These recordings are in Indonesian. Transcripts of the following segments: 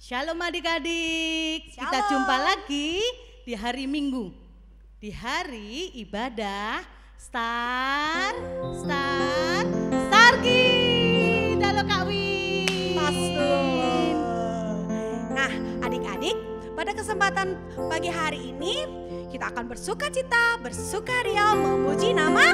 Shalom adik-adik, kita Shalom. jumpa lagi di hari Minggu. Di hari ibadah Stargi. Halo Kak Win. Pastor. Nah, adik-adik, pada kesempatan pagi hari ini kita akan bersukacita, bersukaria memuji nama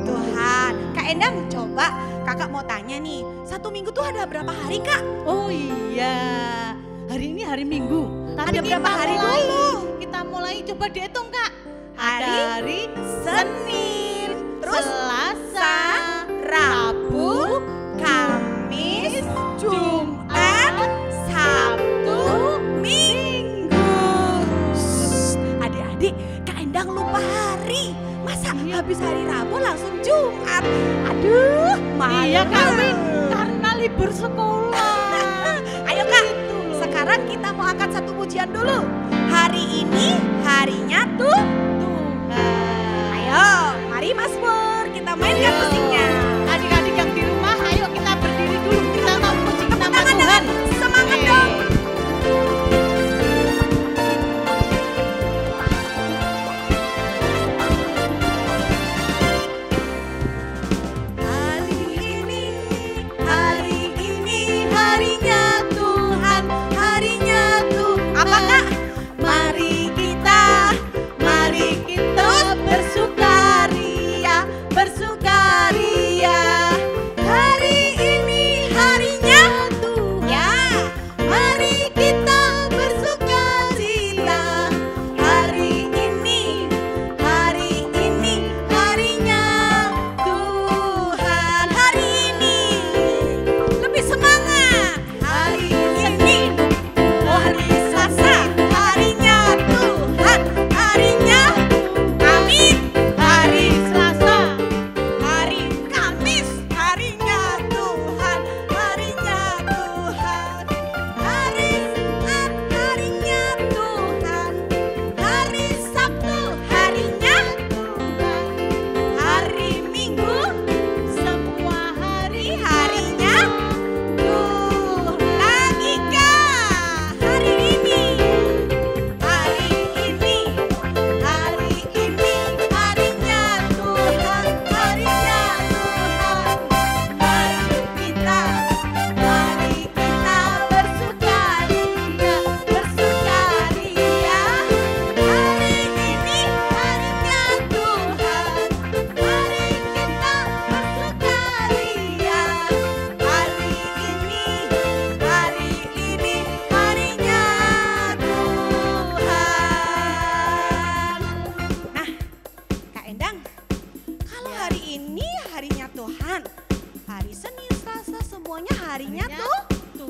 Tuhan. Kak Endang, coba kakak mau tanya nih, satu minggu tuh ada berapa hari Kak? Oh iya, hari ini hari Minggu. Ada berapa hari dulu? Kita mulai coba dihitung Kak. Hari Ada hari Senin, terus Selasa, Rabu, Kamis, Jumat, Sabtu, Minggu. Shh, adik-adik, Kak Endang lupa hari. Masa habis hari Rabu langsung Jumat? Aduh, malu. Iya Kak Win, karena libur sekolah. Ayo Kak, sekarang kita mau angkat satu pujian dulu. Hari ini harinya Tuhan. Ayo, mari Mas Pur, kita mainkan Ayo. musiknya. Adik-adik yang di rumah, ayo kita berdiri dulu. Kita mau puji nama Tangan Tuhan. dong, semangat Oke. dong. Hari ini harinya Tuhan, harinya Tuhan. Apa Kak? Mari kita bersukaria, bersukaria. Hari ini harinya Tuhan. Ya, mari kita bersukacita. Hari ini harinya Tuhan. Hari ini lebih semangat. Hari ini hari Selasa, harinya Tuhan, harinya Amin. Hari Selasa, Hari Kamis, harinya Tuhan, harinya Tuhan. Hari Jumat, harinya Tuhan. Hari Sabtu, harinya Tuhan. Hari Minggu, semua hari harinya Tuhan. Lagi Kak, hari ini harinya Tuhan, harinya Tuhan. Mari kita bersukaria, bersukaria. Hari ini harinya Tuhan, mari kita bersukaria. Hari ini harinya Tuhan. Nah, Kak Endang, kalau hari ini harinya Tuhan, hari Senin, Selasa semuanya harinya Tuhan.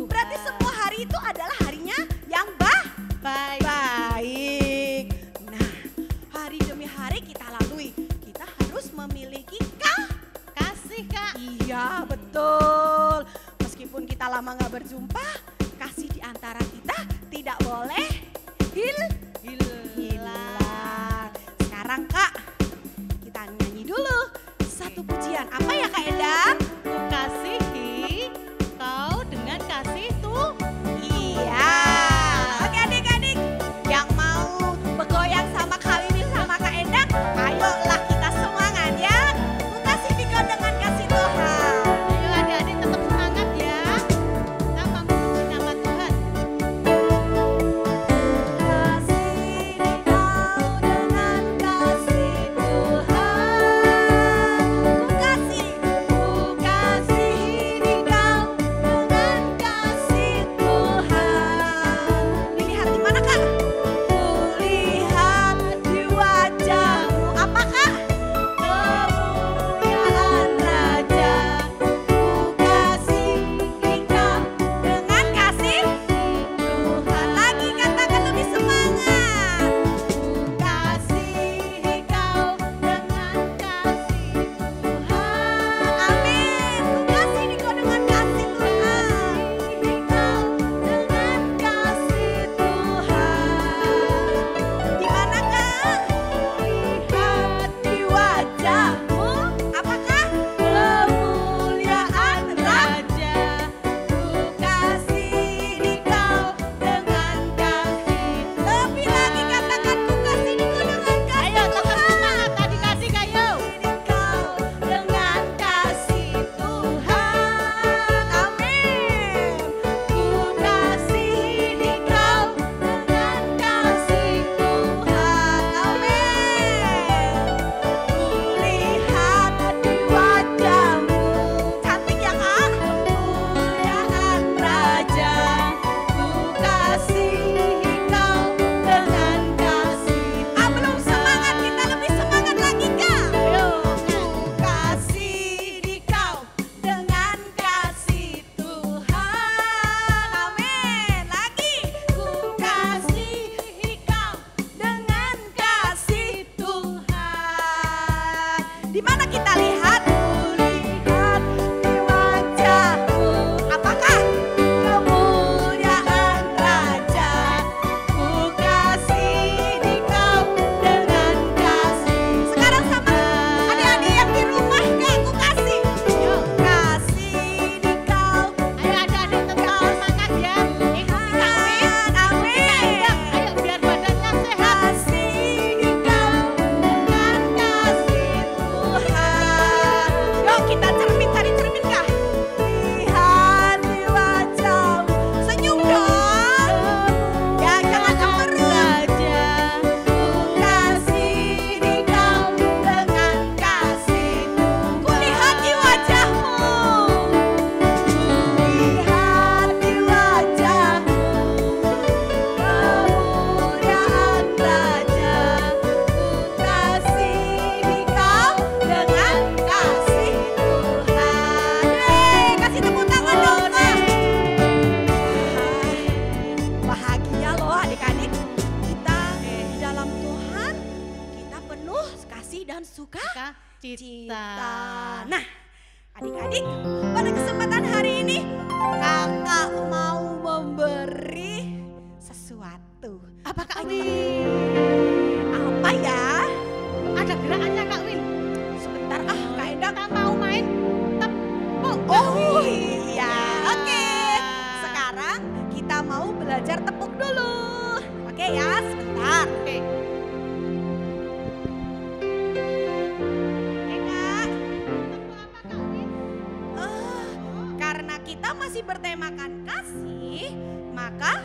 berarti semua hari itu adalah harinya yang baik. baik. Nah, hari demi hari kita lalui, kita harus memiliki Kasih Kak. Iya, betul. Meskipun kita lama nggak berjumpa, kasih di antara kita tidak boleh hilang. Sekarang Kak, kita nyanyi dulu satu pujian. Apa ya Kak Endang? Ku kasihi kau dengan kasih Tuhan. Iya. Oke adik-adik, yang mau bergoyang sama Kak Wiwin sama Kak Endang, ayolah kita semangat ya. Ku kasih kau dengan kasih Tuhan. Ayo adik-adik tetap semangat ya. Kita memuji nama Tuhan. Kasih kau dengan kasih Tuhan. Ku kasih Di mana kita lihat? Kulihat di wajahmu. Apakah? Kemuliaan Raja. Ku kasih di kau dengan kasih. Sekarang sama adik-adik yang di rumah Kak, ku kasih. Yuk, kasih di kau. Ayo adik-adik tetap semangat ya. Ikuti Kak Win. Amin. Ayo biar badannya sehat. Kasih di kau dengan kasih Tuhan. Yuk kita cermin, cari cermin Kak. Lihat di wajahmu. Senyum dong. Ya jangan cemberut. Raja, Ku kasih di kau dengan kasih. Ku lihat di wajahmu. Lihat di wajahmu. Kemuliaan Raja. Ku kasih di kau dengan kasih Tuhan. Yeay, kasih tepuk tangan dong Kak. Bahagia loh adik-adik, kita di dalam Tuhan, kita penuh kasih dan suka cita. cita. Nah, adik-adik, pada kesempatan hari ini kakak mau memberi sesuatu. Apa Kak Win? Apa ya? Ada gerakannya Kak Win. Sebentar Kak Endang. Kita mau main tepuk. Oh iya, oke. Sekarang kita mau belajar tepuk dulu. Oke ya, sebentar. Oke. Oke Kak. Tepuk apa Kak Win? Karena kita masih bertemakan kasih, maka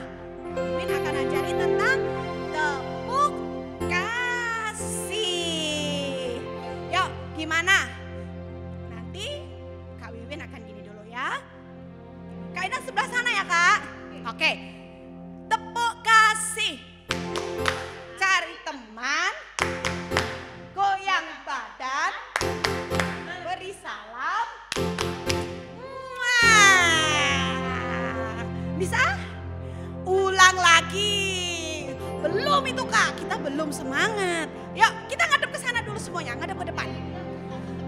Win akan ajari tentang tepuk kasih. Yuk, gimana? Nanti Kak Wiwin akan gini dulu ya. Kak Inang sebelah sana ya Kak. Oke, tepuk kasih. Cari teman, goyang badan, beri salam. Muah. Bisa? Ulang lagi. Belum itu Kak, kita belum semangat. Yuk kita ngadep ke sana dulu semuanya, ngadep ke depan.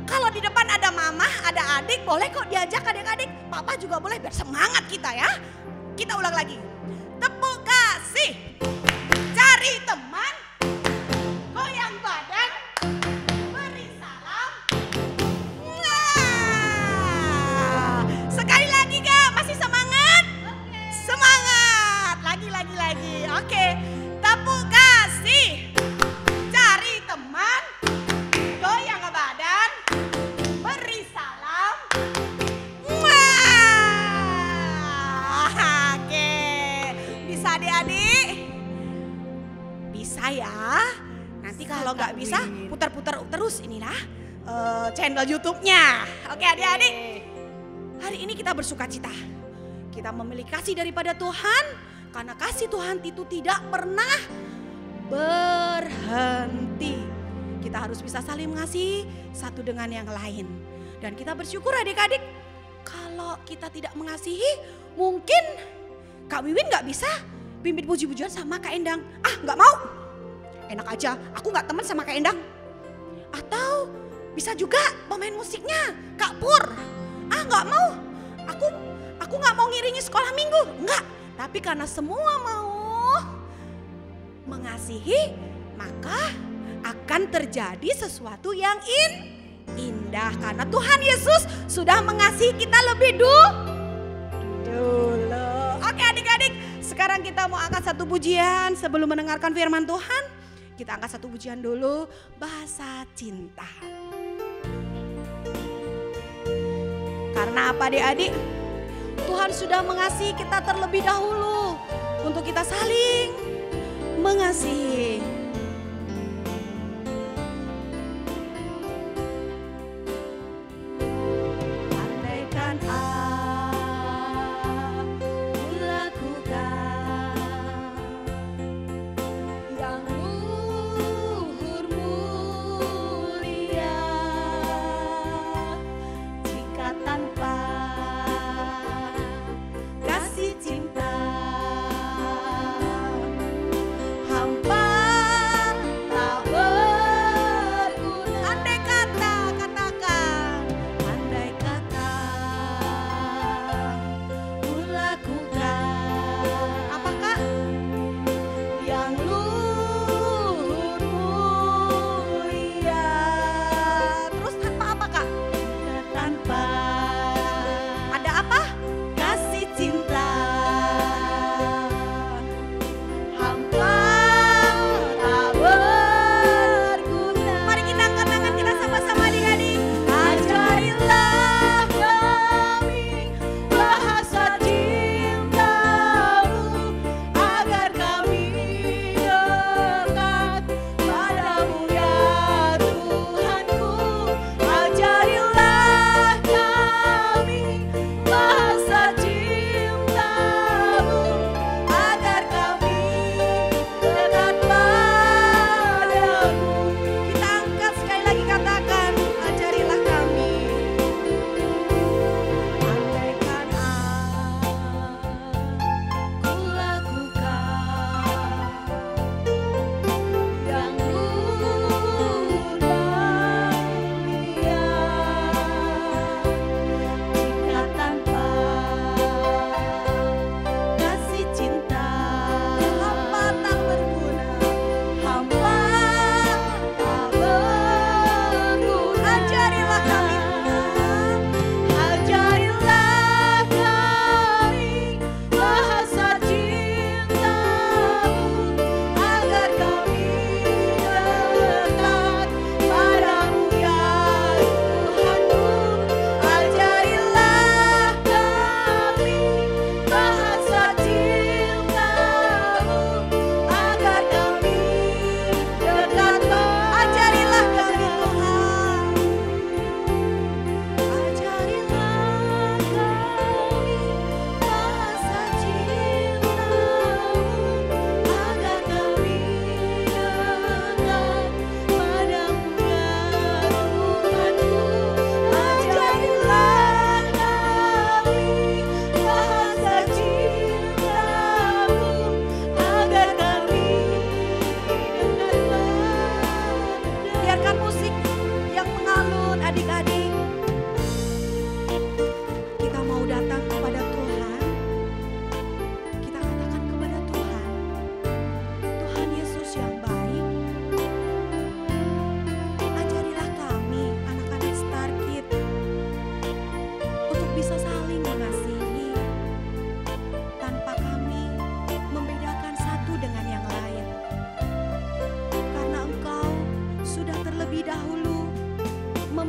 Kalau di depan ada mama, ada adik, boleh kok diajak adik-adik. Papa juga boleh biar semangat kita ya. Kita ulang lagi. Tepuk kasih. Cari teman, goyang badan, beri salam. Nah, sekali lagi Kak, masih semangat? Semangat. Lagi. Oke, tepuk kasih. Cari teman, goyang badan, beri salam. Wah, oke. Bisa adik-adik? Bisa ya. Nanti kalau nggak bisa, putar-putar terus inilah channel YouTube-nya. Oke adik-adik. Hari ini kita bersuka cita. Kita memiliki kasih daripada Tuhan. Karena kasih Tuhan itu tidak pernah berhenti. Kita harus bisa saling mengasihi satu dengan yang lain. Dan kita bersyukur adik-adik, kalau kita tidak mengasihi, mungkin Kak Wiwin gak bisa pimpin puji-pujian sama Kak Endang. Ah gak mau, enak aja aku gak teman sama Kak Endang. Atau bisa juga pemain musiknya Kak Pur. Ah gak mau, aku gak mau ngiringi sekolah minggu, enggak. Tapi karena semua mau mengasihi, maka akan terjadi sesuatu yang indah. Karena Tuhan Yesus sudah mengasihi kita lebih dulu. Oke adik-adik, sekarang kita mau angkat satu pujian sebelum mendengarkan firman Tuhan. Kita angkat satu pujian dulu, bahasa cinta. Karena apa adik-adik? Tuhan sudah mengasihi kita terlebih dahulu untuk kita saling mengasihi. Andaikan aku lakukan yang luhur mulia, jika tanpa kasih cinta hampa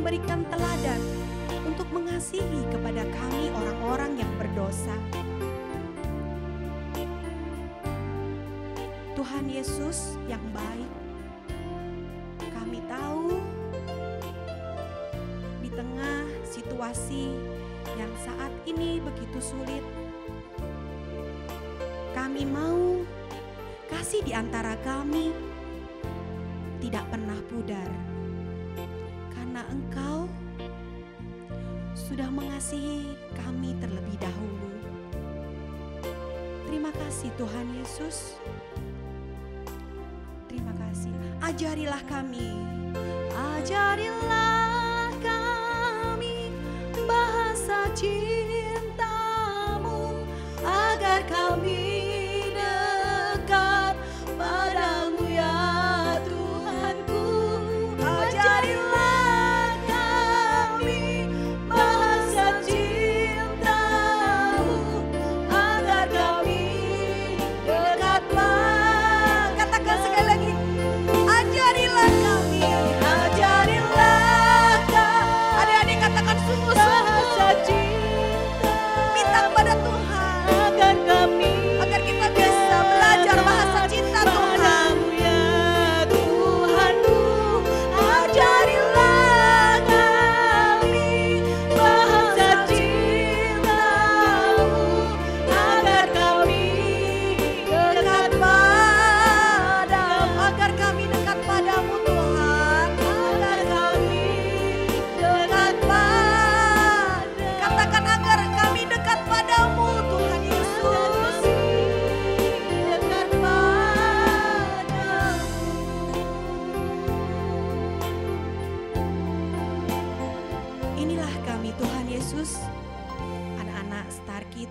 memberikan teladan untuk mengasihi kepada kami orang-orang yang berdosa. Tuhan Yesus yang baik, kami tahu di tengah situasi yang saat ini begitu sulit, kami mau kasih di antara kami tidak pernah pudar, karena Engkau sudah mengasihi kami terlebih dahulu. Terima kasih Tuhan Yesus. Terima kasih. Ajarilah kami. Ajarilah kami bahasa cinta-Mu, agar kami dekat padamu ya Tuhanku. Ajarilah kami bahasa cinta-Mu, agar kami dekat padamu. Katakan sekali lagi. Ajarilah kami, ajarilah kami. Adik-adik katakan sungguh-sungguh. Minta kepada Tuhan agar kita bisa belajar bahasa cinta Tuhan. Ya Tuhanku, ajarilah kami bahasa cinta-Mu, agar kami dekat padamu, agar kami dekat padamu Tuhan, agar kami dekat padamu. Katakan agar kami dekat padamu Tuhan Yesus, dekat padamu. Inilah kami Tuhan Yesus, anak-anak Starkid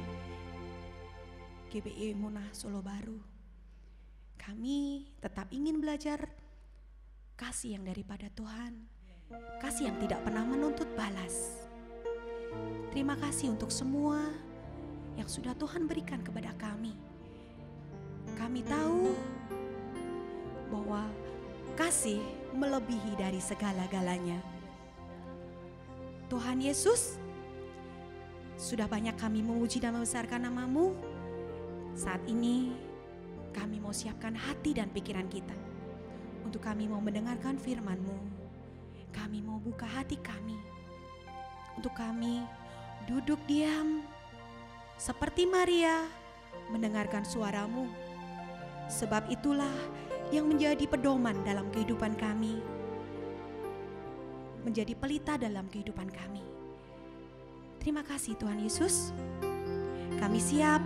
GBI Munah Solo Baru. Kami tetap ingin belajar kasih yang daripada Tuhan, kasih yang tidak pernah menuntut balas. Terima kasih untuk semua yang sudah Tuhan berikan kepada kami. Kami tahu bahwa kasih melebihi dari segala-galanya. Tuhan Yesus, sudah banyak kami memuji dan membesarkan nama-Mu. Saat ini kami mau siapkan hati dan pikiran kita untuk kami mau mendengarkan firman-Mu. Kami mau buka hati kami untuk kami duduk diam seperti Maria mendengarkan suara-Mu. Sebab itulah yang menjadi pedoman dalam kehidupan kami, menjadi pelita dalam kehidupan kami. Terima kasih Tuhan Yesus. Kami siap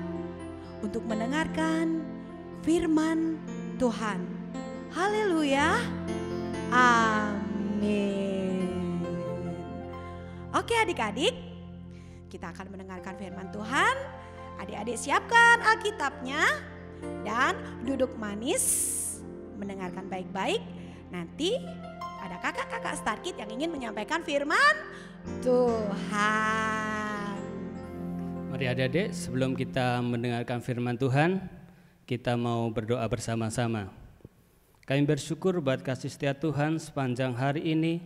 untuk mendengarkan firman Tuhan. Haleluya. Amin. Oke adik-adik, kita akan mendengarkan firman Tuhan. Adik-adik siapkan Alkitabnya dan duduk manis mendengarkan baik-baik. Nanti ada kakak-kakak Starkid yang ingin menyampaikan firman Tuhan. Mari adik-adik, sebelum kita mendengarkan firman Tuhan, kita mau berdoa bersama-sama. Kami bersyukur buat kasih setia Tuhan sepanjang hari ini.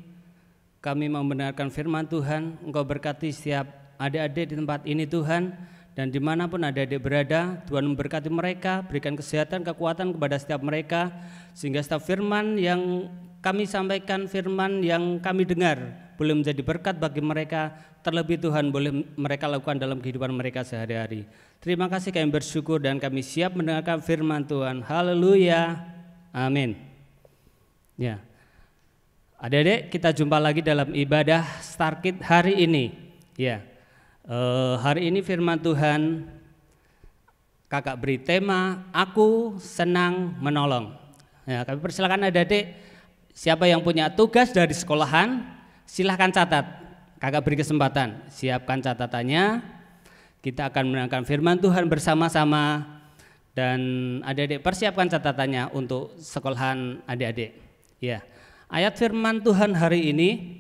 Kami mau mendengarkan firman Tuhan. Engkau berkati setiap adik-adik di tempat ini Tuhan, dan dimanapun adik-adik berada, Tuhan memberkati mereka, berikan kesehatan, kekuatan kepada setiap mereka, sehingga setiap firman yang kami sampaikan, firman yang kami dengar boleh menjadi berkat bagi mereka, terlebih Tuhan boleh mereka lakukan dalam kehidupan mereka sehari-hari. Terima kasih, kami bersyukur dan kami siap mendengarkan firman Tuhan. Haleluya, amin. Ya, adik-adik, kita jumpa lagi dalam ibadah Starkid hari ini. Ya, hari ini firman Tuhan kakak beri tema Aku Senang Menolong. Ya, kami persilakan adik-adik, siapa yang punya tugas dari sekolahan, silahkan catat. Kakak beri kesempatan, siapkan catatannya. Kita akan mendengarkan firman Tuhan bersama-sama. Dan adik-adik persiapkan catatannya untuk sekolahan adik-adik. Ya, ayat firman Tuhan hari ini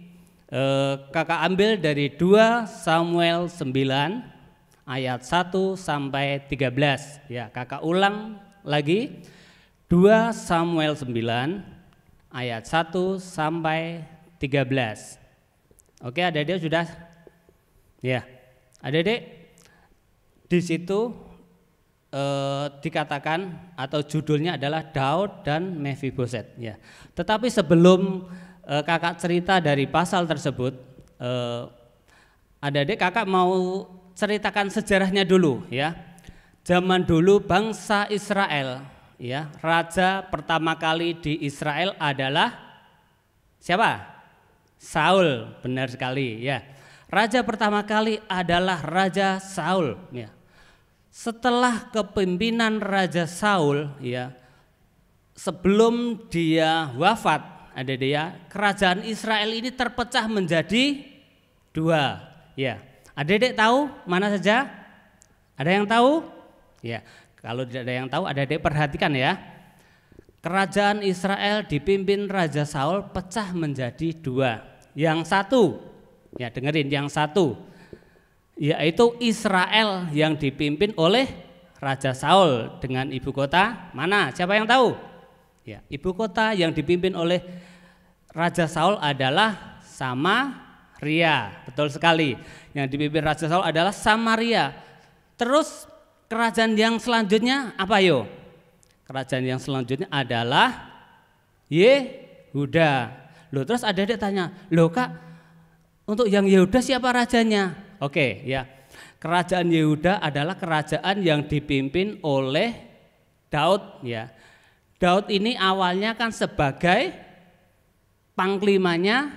kakak ambil dari 2 Samuel 9 ayat 1 sampai 13. Ya, kakak ulang lagi. 2 Samuel 9 ayat 1 sampai 13. Oke, adik-adik sudah? Ya, adik-adik di situ dikatakan atau judulnya adalah Daud dan Mephiboset. Ya, tetapi sebelum kakak cerita dari pasal tersebut, adik-adik kakak mau ceritakan sejarahnya dulu ya. Zaman dulu bangsa Israel, ya, raja pertama kali di Israel adalah siapa? Saul, benar sekali ya. Raja pertama kali adalah Raja Saul ya. Setelah kepemimpinan Raja Saul ya, sebelum dia wafat, ada dia, kerajaan Israel ini terpecah menjadi 2 ya. Adik-adik tahu mana saja? Ada yang tahu? Ya, kalau tidak ada yang tahu, adik-adik perhatikan ya. Kerajaan Israel dipimpin Raja Saul pecah menjadi 2. Yang satu, ya dengerin, yang satu yaitu Israel yang dipimpin oleh Raja Saul dengan ibu kota mana? Siapa yang tahu? Ya, ibu kota yang dipimpin oleh Raja Saul adalah Samaria. Betul sekali. Yang dipimpin Raja Saul adalah Samaria. Terus kerajaan yang selanjutnya apa yo? Kerajaan yang selanjutnya adalah Yehuda. Loh, terus adik-adik tanya, loh Kak, untuk yang Yehuda siapa rajanya? Oke ya, kerajaan Yehuda adalah kerajaan yang dipimpin oleh Daud ya. Daud ini awalnya kan sebagai panglimanya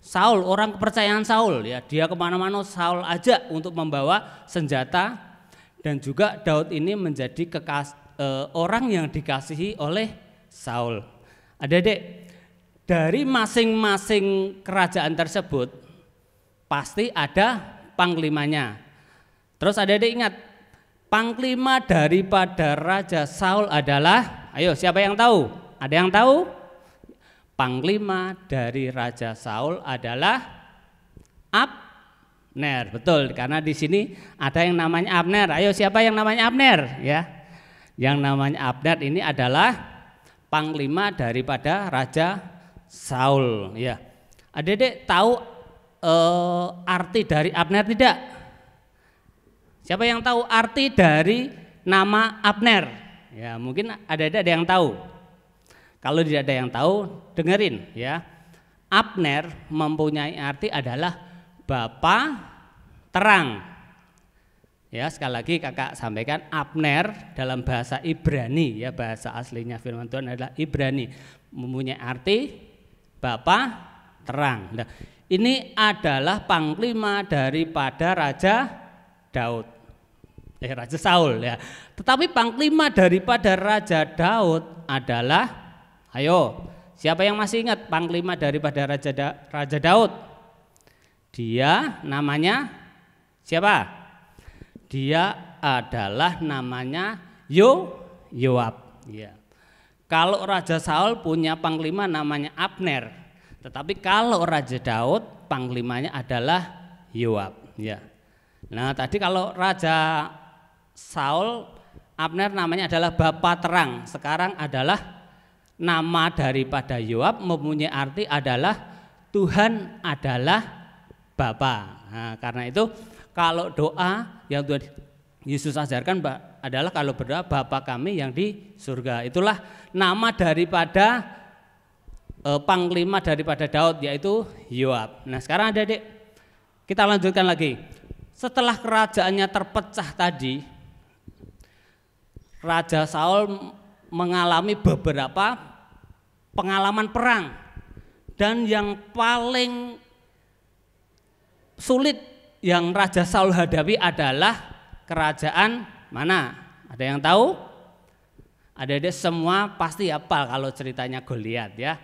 Saul, orang kepercayaan Saul ya. Dia kemana-mana Saul ajak untuk membawa senjata, dan juga Daud ini menjadi orang yang dikasihi oleh Saul. Adik-adik, dari masing-masing kerajaan tersebut pasti ada panglimanya. Terus adik-adik ingat, panglima daripada Raja Saul adalah, ayo siapa yang tahu? Ada yang tahu? Panglima dari Raja Saul adalah Abner. Betul, karena di sini ada yang namanya Abner. Ayo siapa yang namanya Abner ya? Yang namanya Abner ini adalah panglima daripada Raja Saul ya. Adik-adik tahu arti dari Abner tidak? Siapa yang tahu arti dari nama Abner? Ya, mungkin ada yang tahu. Kalau tidak ada yang tahu, dengerin ya. Abner mempunyai arti adalah Bapa terang. Ya, sekali lagi kakak sampaikan, Abner dalam bahasa Ibrani ya, bahasa aslinya firman Tuhan adalah Ibrani, mempunyai arti Bapa terang. Nah, ini adalah panglima daripada Raja Daud. Raja Saul ya. Tetapi panglima daripada Raja Daud adalah, ayo, siapa yang masih ingat panglima daripada Raja Daud? Dia namanya siapa? Dia adalah namanya Yoab ya. Kalau Raja Saul punya panglima namanya Abner, tetapi kalau Raja Daud panglimanya adalah Yoab ya. Nah, tadi kalau Raja Saul, Abner namanya adalah Bapa terang. Sekarang adalah nama daripada Yoab mempunyai arti adalah Tuhan adalah Bapa. Nah, karena itu kalau doa yang Tuhan Yesus ajarkan adalah kalau berdoa Bapa kami yang di surga. Itulah nama daripada panglima daripada Daud, yaitu Yoab. Nah, sekarang adik-adik kita lanjutkan lagi. Setelah kerajaannya terpecah tadi, Raja Saul mengalami beberapa pengalaman perang, dan yang paling sulit yang Raja Saul hadapi adalah kerajaan mana? Ada yang tahu? Adik-adik semua pasti hafal kalau ceritanya Goliat ya.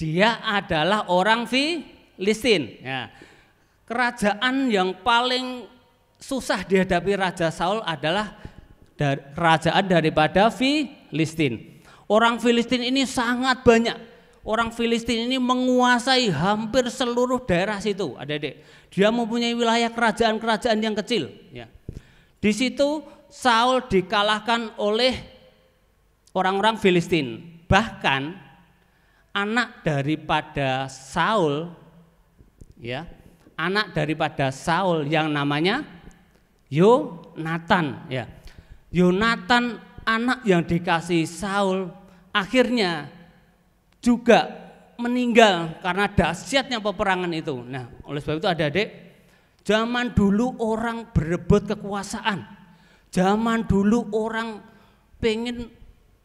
Dia adalah orang Filistin ya. Kerajaan yang paling susah dihadapi Raja Saul adalah kerajaan daripada Filistin. Orang Filistin ini sangat banyak. Orang Filistin ini menguasai hampir seluruh daerah situ, adik-adik. Dia mempunyai wilayah kerajaan-kerajaan yang kecil ya. Di situ Saul dikalahkan oleh orang-orang Filistin. Bahkan anak daripada Saul ya, anak daripada Saul yang namanya Yonatan, ya. Yonatan anak yang dikasihi Saul akhirnya juga meninggal karena dahsyatnya peperangan itu. Nah, oleh sebab itu adik-adik, zaman dulu orang berebut kekuasaan, zaman dulu orang pengen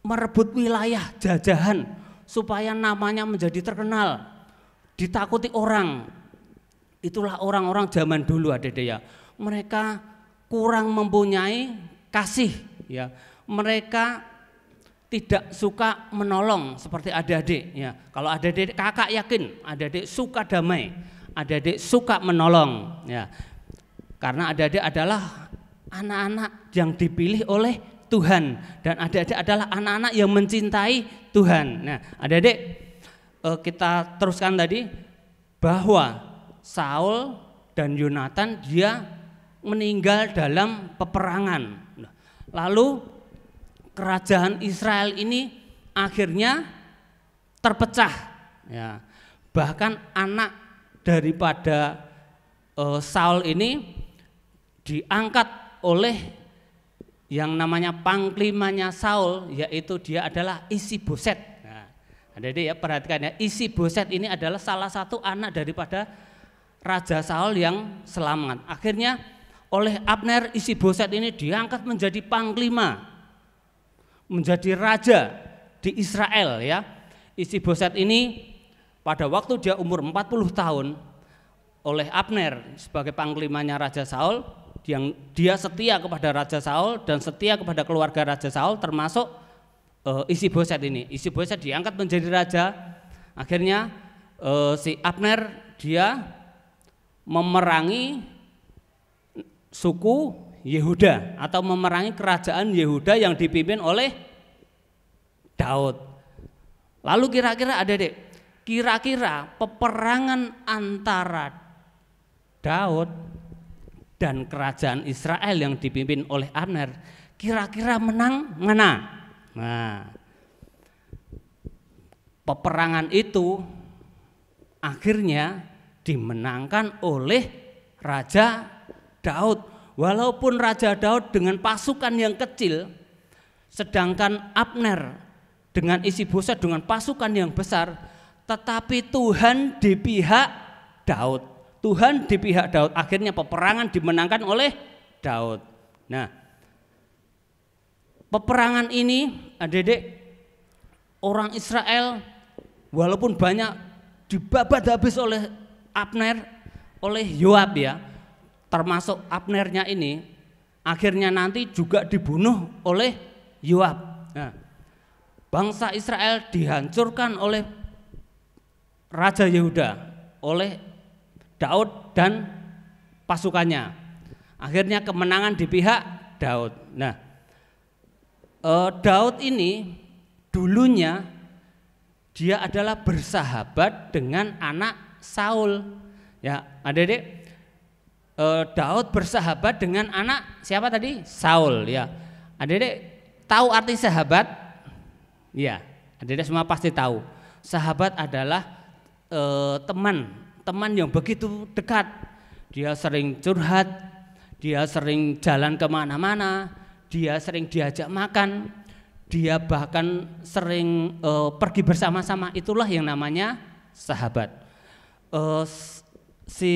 merebut wilayah jajahan supaya namanya menjadi terkenal, ditakuti orang. Itulah orang-orang zaman dulu adik-adik ya. Mereka kurang mempunyai kasih ya. Mereka tidak suka menolong seperti adik-adik ya. Kalau adik-adik, kakak yakin adik-adik suka damai, adik-adik suka menolong ya. Karena adik-adik adalah anak-anak yang dipilih oleh Tuhan, dan adik-adik adalah anak-anak yang mencintai Tuhan. Nah, adik-adik, kita teruskan tadi bahwa Saul dan Yonatan dia meninggal dalam peperangan. Lalu kerajaan Israel ini akhirnya terpecah ya. Bahkan anak daripada Saul ini diangkat oleh yang namanya panglimanya Saul, yaitu dia adalah Isiboset. Nah, adik-adik ya, perhatikan ya, Isiboset ini adalah salah satu anak daripada Raja Saul yang selamat. Akhirnya oleh Abner, Isiboset ini diangkat menjadi panglima, menjadi raja di Israel ya. Isiboset ini pada waktu dia umur 40 tahun oleh Abner sebagai panglimanya Raja Saul, yang dia setia kepada Raja Saul dan setia kepada keluarga Raja Saul, termasuk Isiboset ini. Isiboset diangkat menjadi raja. Akhirnya si Abner dia memerangi suku Yehuda atau memerangi kerajaan Yehuda yang dipimpin oleh Daud. Lalu kira-kira adik-adik, kira-kira peperangan antara Daud dan kerajaan Israel yang dipimpin oleh Abner, kira-kira menang mana? Nah, peperangan itu akhirnya dimenangkan oleh Raja Daud. Walaupun Raja Daud dengan pasukan yang kecil, sedangkan Abner dengan Isiboset dengan pasukan yang besar, tetapi Tuhan di pihak Daud. Tuhan di pihak Daud. Akhirnya peperangan dimenangkan oleh Daud. Nah, peperangan ini adik-adik, orang Israel walaupun banyak dibabat habis oleh Abner, oleh Yoab ya, termasuk Abnernya ini akhirnya nanti juga dibunuh oleh Yoab. Nah, bangsa Israel dihancurkan oleh Raja Yehuda, oleh Daud dan pasukannya. Akhirnya kemenangan di pihak Daud. Nah, Daud ini dulunya dia adalah bersahabat dengan anak Saul. Ya, adik-adik, Daud bersahabat dengan anak siapa tadi? Saul ya. Adik-adik tahu arti sahabat? Ya, adik-adik semua pasti tahu. Sahabat adalah teman yang begitu dekat. Dia sering curhat, dia sering jalan kemana-mana, dia sering diajak makan, dia bahkan sering pergi bersama-sama. Itulah yang namanya sahabat. Si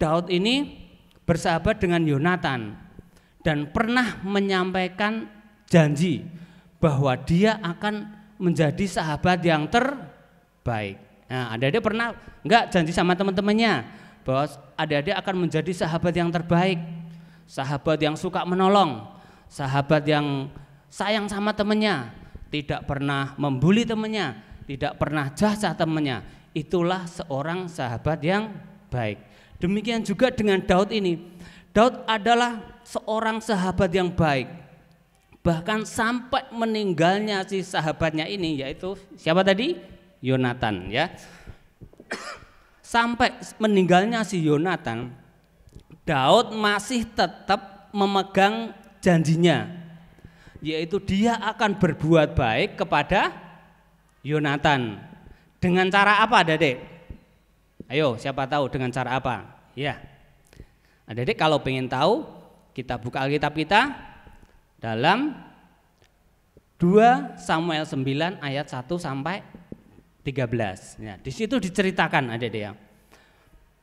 Daud ini bersahabat dengan Yonatan dan pernah menyampaikan janji bahwa dia akan menjadi sahabat yang terbaik. Nah, adik-adik pernah enggak janji sama teman-temannya bahwa adik-adik akan menjadi sahabat yang terbaik, sahabat yang suka menolong, sahabat yang sayang sama temannya, tidak pernah membuli temannya, tidak pernah jahat temannya. Itulah seorang sahabat yang baik. Demikian juga dengan Daud ini. Daud adalah seorang sahabat yang baik. Bahkan sampai meninggalnya si sahabatnya ini, yaitu siapa tadi? Yonatan ya. Sampai meninggalnya si Yonatan, Daud masih tetap memegang janjinya, yaitu dia akan berbuat baik kepada Yonatan. Dengan cara apa, Adik? Ayo, siapa tahu dengan cara apa? Ya. Adik-adik kalau pengen tahu, kita buka Alkitab kita dalam 2 Samuel 9 ayat 1 sampai 13. Ya, di situ diceritakan adik-adik ya,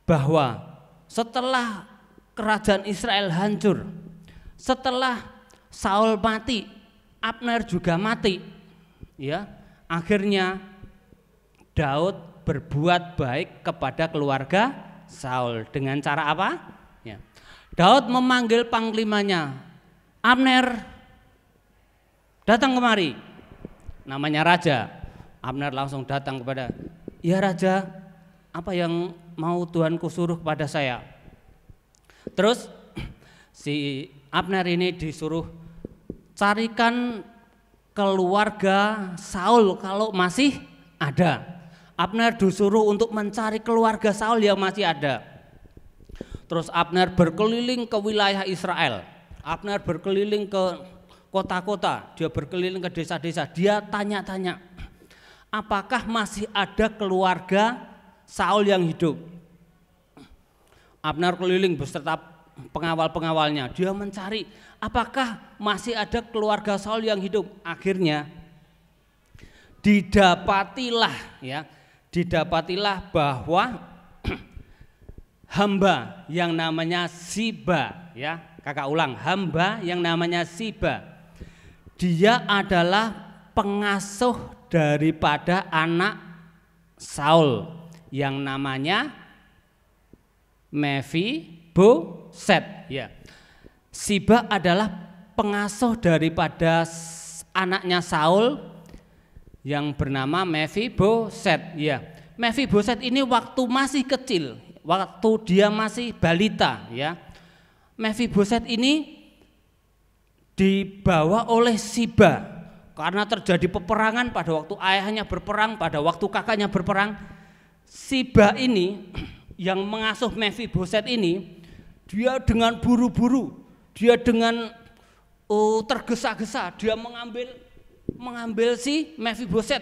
bahwa setelah kerajaan Israel hancur, setelah Saul mati, Abner juga mati, ya, akhirnya Daud berbuat baik kepada keluarga Saul dengan cara apa? Ya. Daud memanggil panglimanya, Abner, datang kemari. Namanya raja. Abner langsung datang kepada, ya raja, apa yang mau Tuanku suruh kepada saya? Terus si Abner ini disuruh carikan keluarga Saul kalau masih ada. Abner disuruh untuk mencari keluarga Saul yang masih ada. Terus Abner berkeliling ke wilayah Israel. Abner berkeliling ke kota-kota, dia berkeliling ke desa-desa, dia tanya-tanya, apakah masih ada keluarga Saul yang hidup? Abner keliling beserta pengawal-pengawalnya, dia mencari apakah masih ada keluarga Saul yang hidup. Akhirnya didapatilah bahwa hamba yang namanya Siba, ya, kakak ulang, hamba yang namanya Siba, dia adalah pengasuh daripada anak Saul yang namanya Mephiboset, ya. Siba adalah pengasuh daripada anaknya Saul yang bernama Mephiboset, ya. Mephiboset ini waktu masih kecil, waktu dia masih balita, ya. Mephiboset ini dibawa oleh Siba karena terjadi peperangan pada waktu ayahnya berperang, pada waktu kakaknya berperang. Siba ini yang mengasuh Mephiboset ini, dia dengan buru-buru, dia dengan tergesa-gesa, dia mengambil si Mephiboset,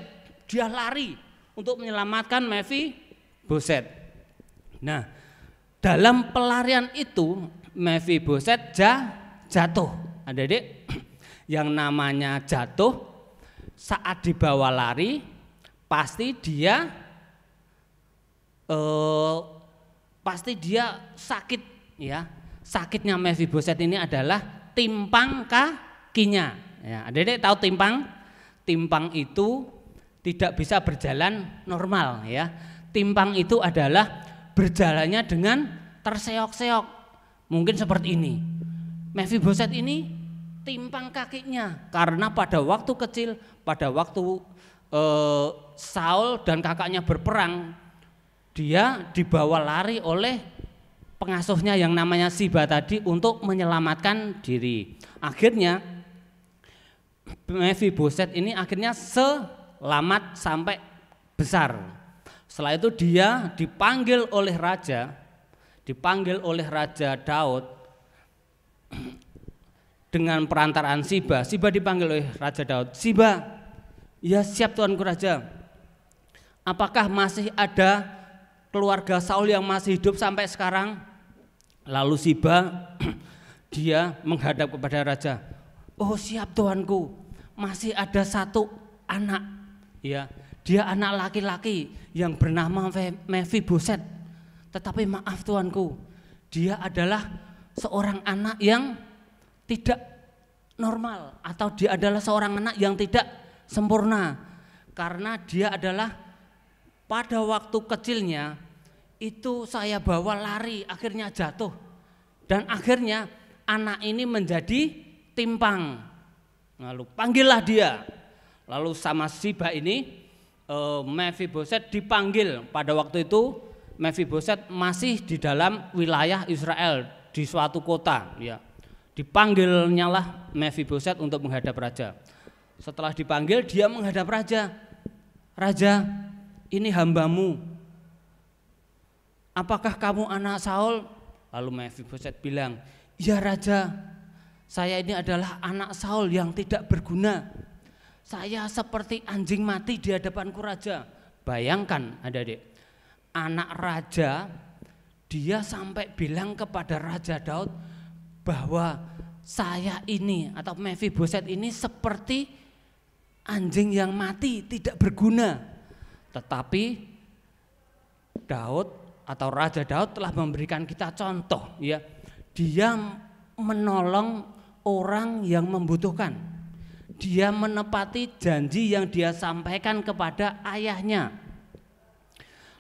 dia lari untuk menyelamatkan Mephiboset. Nah, dalam pelarian itu Mephiboset jatuh. Adik-adik, yang namanya jatuh saat dibawa lari pasti dia sakit, ya. Sakitnya Mephiboset ini adalah timpang kakinya. Ya, adik-adik tahu timpang? Timpang itu tidak bisa berjalan normal, ya. Timpang itu adalah berjalannya dengan terseok-seok. Mungkin seperti ini. Mephiboset ini timpang kakinya karena pada waktu kecil, pada waktu Saul dan kakaknya berperang, dia dibawa lari oleh pengasuhnya yang namanya Siba tadi untuk menyelamatkan diri. Akhirnya Mephiboset ini akhirnya selamat sampai besar. Setelah itu dia dipanggil oleh Raja Daud dengan perantaraan Siba. Siba dipanggil oleh Raja Daud. Siba, ya siap tuanku raja. Apakah masih ada keluarga Saul yang masih hidup sampai sekarang? Lalu Siba dia menghadap kepada raja. Oh siap tuanku, masih ada satu anak, ya, dia anak laki-laki yang bernama Mephiboset. Tetapi maaf tuanku, dia adalah seorang anak yang tidak normal, atau dia adalah seorang anak yang tidak sempurna, karena dia adalah pada waktu kecilnya itu saya bawa lari, akhirnya jatuh, dan akhirnya anak ini menjadi timpang. Lalu panggillah dia. Lalu sama Siba ini Mephiboset dipanggil. Pada waktu itu Mephiboset masih di dalam wilayah Israel di suatu kota, ya. Dipanggilnya lah Mephiboset untuk menghadap raja. Setelah dipanggil dia menghadap raja. Raja, ini hambamu. Apakah kamu anak Saul? Lalu Mephiboset bilang, ya raja, saya ini adalah anak Saul yang tidak berguna. Saya seperti anjing mati di hadapanku raja. Bayangkan adik-adik, anak raja, dia sampai bilang kepada Raja Daud bahwa saya ini atau Mephiboset ini seperti anjing yang mati, tidak berguna. Tetapi Daud atau Raja Daud telah memberikan kita contoh, ya. Dia menolong orang yang membutuhkan. Dia menepati janji yang dia sampaikan kepada ayahnya.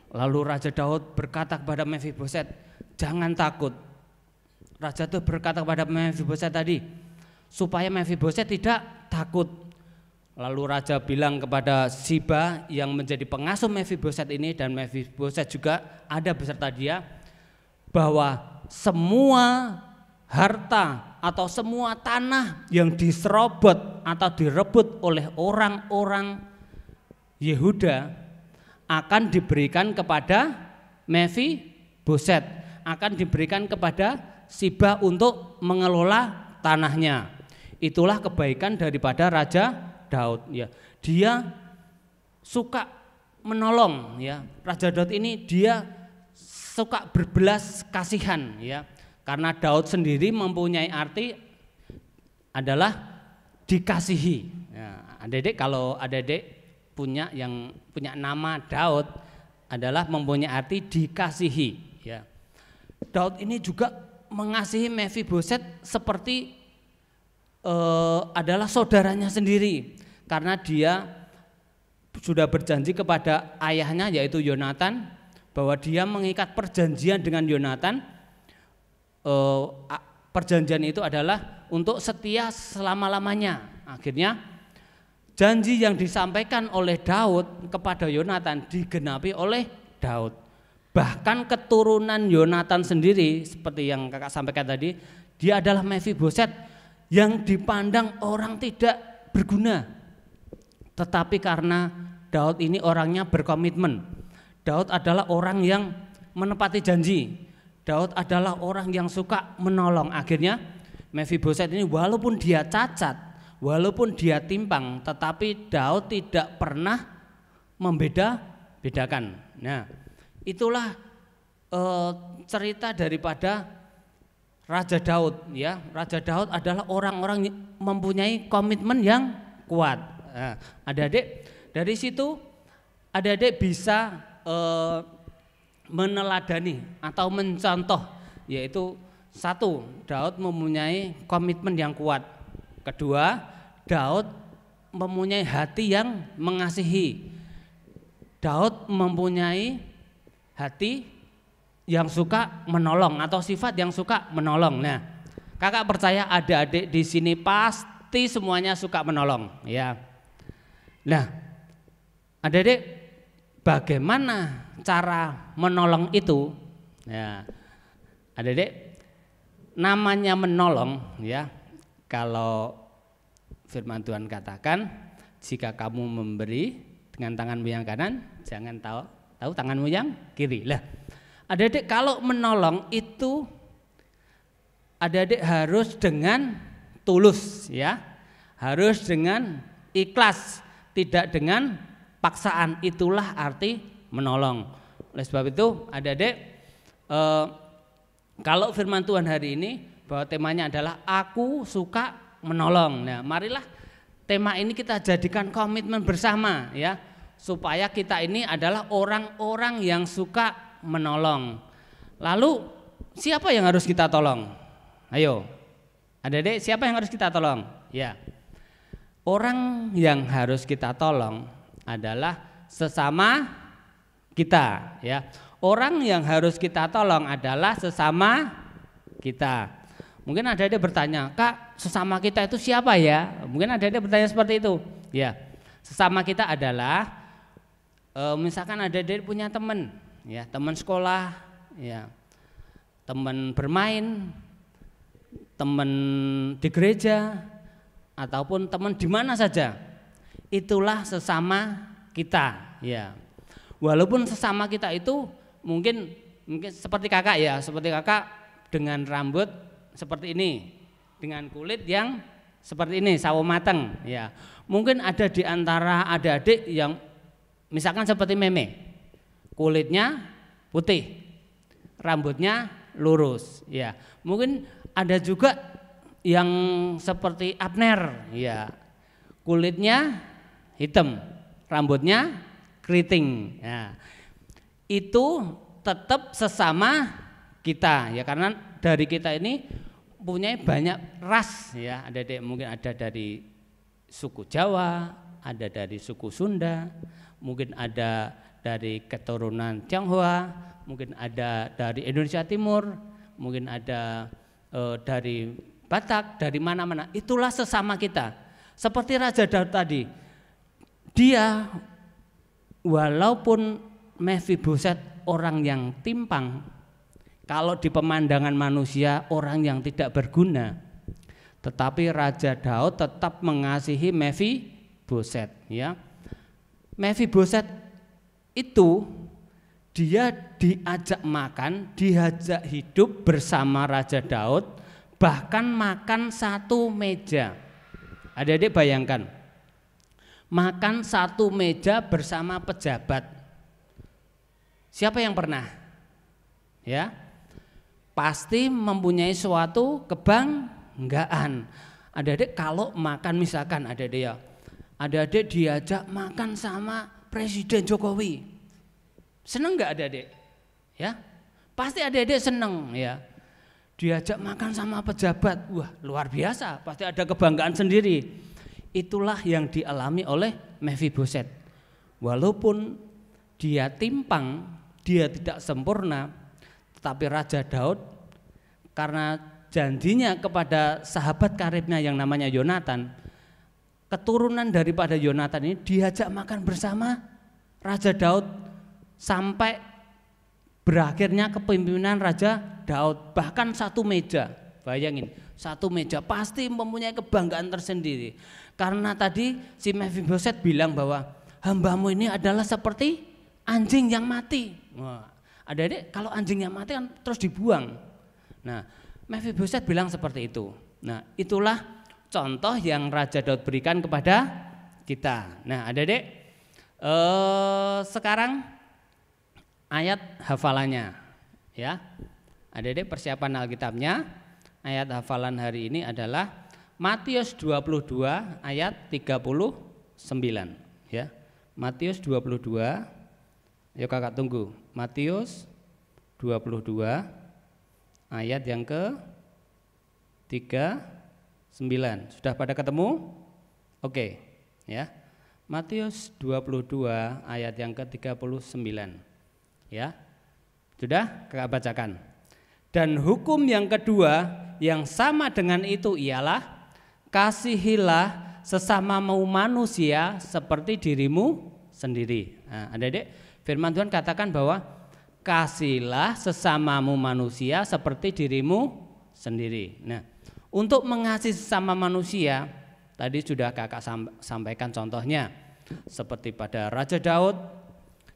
Lalu Raja Daud berkata kepada Mephiboset, jangan takut. Raja Daud berkata kepada Mephiboset tadi, supaya Mephiboset tidak takut. Lalu Raja bilang kepada Siba yang menjadi pengasuh Mephiboset ini, dan Mephiboset juga ada beserta dia, bahwa semua harta atau semua tanah yang diserobot atau direbut oleh orang-orang Yehuda akan diberikan kepada Mephiboset, akan diberikan kepada Siba untuk mengelola tanahnya. Itulah kebaikan daripada Raja Daud, ya. Dia suka menolong, ya. Raja Daud ini dia suka berbelas kasihan, ya. Karena Daud sendiri mempunyai arti adalah dikasihi. Ya, adik-adik, kalau adik-adik punya nama Daud adalah mempunyai arti dikasihi, ya. Daud ini juga mengasihi Mephiboset seperti adalah saudaranya sendiri, karena dia sudah berjanji kepada ayahnya yaitu Yonatan bahwa dia mengikat perjanjian dengan Yonatan. Perjanjian itu adalah untuk setia selama-lamanya. Akhirnya janji yang disampaikan oleh Daud kepada Yonatan digenapi oleh Daud. Bahkan keturunan Yonatan sendiri seperti yang kakak sampaikan tadi, dia adalah Mephiboset yang dipandang orang tidak berguna. Tetapi karena Daud ini orangnya berkomitmen, Daud adalah orang yang menepati janji, Daud adalah orang yang suka menolong. Akhirnya Mephiboset ini walaupun dia cacat, walaupun dia timpang, tetapi Daud tidak pernah membeda-bedakan. Nah, itulah cerita daripada Raja Daud, ya. Raja Daud adalah orang-orang yang mempunyai komitmen yang kuat. Nah, adik-adik, dari situ adik-adik bisa meneladani atau mencontoh, yaitu satu, Daud mempunyai komitmen yang kuat. Kedua, Daud mempunyai hati yang mengasihi. Daud mempunyai hati yang suka menolong atau sifat yang suka menolong. Nah, kakak percaya adik-adik di sini pasti semuanya suka menolong, ya. Nah, adik-adik, bagaimana cara menolong itu? Ya, adik-adik, namanya menolong, ya. Kalau firman Tuhan katakan, jika kamu memberi dengan tanganmu yang kanan, jangan tahu tanganmu yang kiri. Lah, adik-adik, kalau menolong itu adik-adik harus dengan tulus, ya. Harus dengan ikhlas, tidak dengan paksaan. Itulah arti menolong. Oleh sebab itu adik-adik, kalau firman Tuhan hari ini bahwa temanya adalah aku suka menolong. Nah, marilah tema ini kita jadikan komitmen bersama, ya, supaya kita ini adalah orang-orang yang suka menolong. Lalu siapa yang harus kita tolong? Ayo, adik-adik, siapa yang harus kita tolong? Ya, orang yang harus kita tolong adalah sesama kita, ya. Orang yang harus kita tolong adalah sesama kita. Mungkin adik-adik bertanya, Kak, sesama kita itu siapa ya? Mungkin adik-adik bertanya seperti itu. Ya, sesama kita adalah misalkan adik-adik punya teman, ya, teman sekolah, ya, teman bermain, teman di gereja, ataupun teman di mana saja. Itulah sesama kita, ya. Walaupun sesama kita itu mungkin seperti kakak, ya, seperti kakak dengan rambut seperti ini, dengan kulit yang seperti ini, sawo mateng, ya. Mungkin ada di antara adik-adik yang misalkan seperti Meme, kulitnya putih, rambutnya lurus, ya. Mungkin ada juga yang seperti Abner, ya, kulitnya hitam, rambutnya keriting. Ya. Itu tetap sesama kita, ya, karena dari kita ini punya banyak ras, ya. Adik-adik mungkin ada dari suku Jawa, ada dari suku Sunda, mungkin ada dari keturunan Tionghoa, mungkin ada dari Indonesia Timur, mungkin ada dari Batak, dari mana-mana. Itulah sesama kita. Seperti Raja Daud tadi, dia walaupun Mephiboset orang yang timpang, kalau di pemandangan manusia orang yang tidak berguna, tetapi Raja Daud tetap mengasihi Mephiboset, ya. Mephiboset itu dia diajak makan, diajak hidup bersama Raja Daud, bahkan makan satu meja. Adik-adik bayangkan, makan satu meja bersama pejabat. Siapa yang pernah? Ya, pasti mempunyai suatu kebanggaan. Adik-adik kalau makan, misalkan adik-adik ya, adik-adik diajak makan sama Presiden Jokowi, seneng nggak adik-adik? Ya, pasti adik-adik seneng, ya. Diajak makan sama pejabat, wah luar biasa, pasti ada kebanggaan sendiri. Itulah yang dialami oleh Mephiboset. Walaupun dia timpang, dia tidak sempurna, tetapi Raja Daud karena janjinya kepada sahabat karibnya yang namanya Yonatan, keturunan daripada Yonatan ini diajak makan bersama Raja Daud sampai berakhirnya kepemimpinan Raja Daud, bahkan satu meja. Bayangin, satu meja pasti mempunyai kebanggaan tersendiri. Karena tadi si Mephiboset bilang bahwa hambamu ini adalah seperti anjing yang mati. Wah, adik-adik kalau anjing yang mati kan terus dibuang. Nah, Mephiboset bilang seperti itu. Nah, itulah contoh yang Raja Daud berikan kepada kita. Nah, adik-adik, sekarang ayat hafalannya, ya. Adik-adik persiapan Alkitabnya. Ayat hafalan hari ini adalah Matius 22 ayat 39, ya. Matius 22. Yuk kakak tunggu. Matius 22 ayat yang ke-39. Sudah pada ketemu? Oke, ya. Matius 22 ayat yang ke-39. Ya, sudah kakak bacakan. Dan hukum yang kedua yang sama dengan itu ialah kasihilah sesamamu manusia seperti dirimu sendiri. Nah, adik-adik, firman Tuhan katakan bahwa kasihilah sesamamu manusia seperti dirimu sendiri. Nah, untuk mengasihi sesama manusia, tadi sudah kakak sampaikan contohnya. Seperti pada Raja Daud,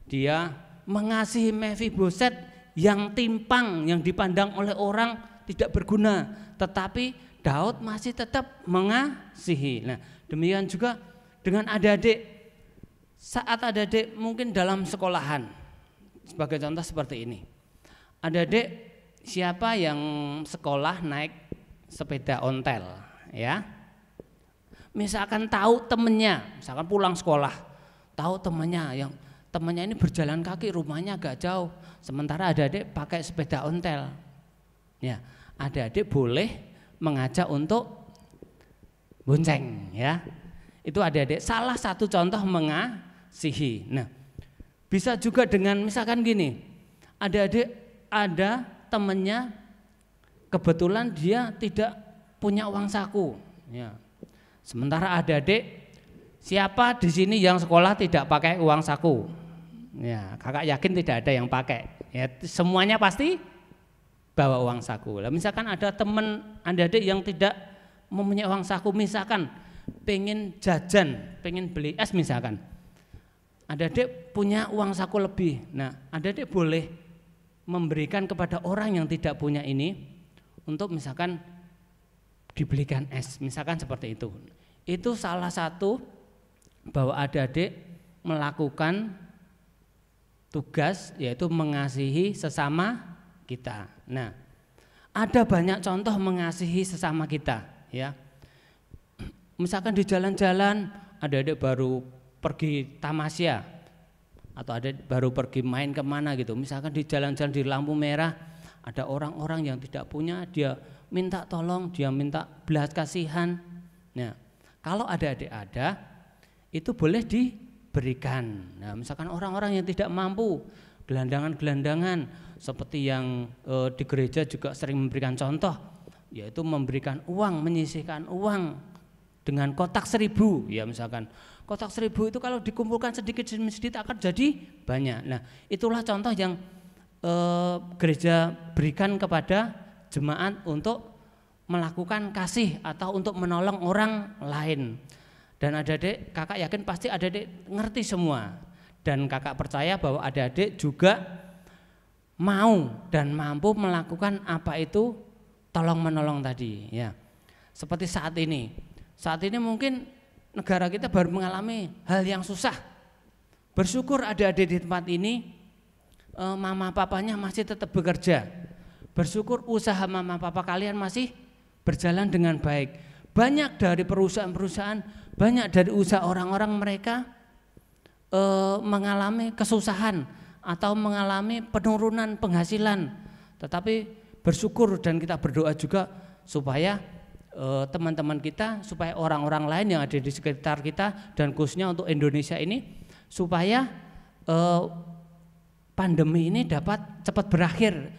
dia mengasihi Mephiboset yang timpang, yang dipandang oleh orang tidak berguna, tetapi Daud masih tetap mengasihi. Nah, demikian juga dengan adik-adik. Saat adik-adik mungkin dalam sekolahan, sebagai contoh seperti ini. Adik-adik siapa yang sekolah naik sepeda ontel, ya? Misalkan tahu temennya, misalkan pulang sekolah, tahu temennya ini berjalan kaki, rumahnya agak jauh, sementara adik-adik pakai sepeda ontel. Ya, adik-adik boleh mengajak untuk bonceng, ya. Itu adik-adik salah satu contoh mengasihi. Nah, bisa juga dengan misalkan gini, adik-adik ada temennya kebetulan dia tidak punya uang saku, ya. Sementara adik-adik siapa di sini yang sekolah tidak pakai uang saku? Ya, kakak yakin tidak ada yang pakai. Ya, semuanya pasti bawa uang saku. Lah, misalkan ada teman adik-adik yang tidak mempunyai uang saku, misalkan pengen jajan, pengen beli es misalkan. Adik-adik punya uang saku lebih. Nah, adik-adik boleh memberikan kepada orang yang tidak punya ini untuk misalkan dibelikan es, misalkan seperti itu. Itu salah satu bahwa adik-adik melakukan tugas yaitu mengasihi sesama kita. Nah, ada banyak contoh mengasihi sesama kita ya. Misalkan di jalan-jalan adik-adik baru pergi tamasya atau ada baru pergi main kemana gitu. Misalkan di jalan-jalan di lampu merah ada orang-orang yang tidak punya, dia minta tolong, dia minta belas kasihan. Nah, kalau adik-adik ada itu boleh diberikan. Nah, misalkan orang-orang yang tidak mampu, gelandangan-gelandangan seperti yang di gereja juga sering memberikan contoh, yaitu memberikan uang, menyisihkan uang dengan kotak 1000 ya. Misalkan kotak 1000 itu kalau dikumpulkan sedikit demi sedikit akan jadi banyak. Nah, itulah contoh yang gereja berikan kepada jemaat untuk melakukan kasih atau untuk menolong orang lain. Dan adik-adik, kakak yakin pasti adik-adik ngerti semua. Dan kakak percaya bahwa adik-adik juga mau dan mampu melakukan apa itu tolong menolong tadi ya. Seperti saat ini. Saat ini mungkin negara kita baru mengalami hal yang susah. Bersyukur adik-adik di tempat ini mama papanya masih tetap bekerja. Bersyukur usaha mama papa kalian masih berjalan dengan baik. Banyak dari perusahaan-perusahaan, banyak dari usaha orang-orang mereka mengalami kesusahan atau mengalami penurunan penghasilan. Tetapi bersyukur dan kita berdoa juga supaya teman-teman kita, supaya orang-orang lain yang ada di sekitar kita dan khususnya untuk Indonesia ini supaya pandemi ini dapat cepat berakhir,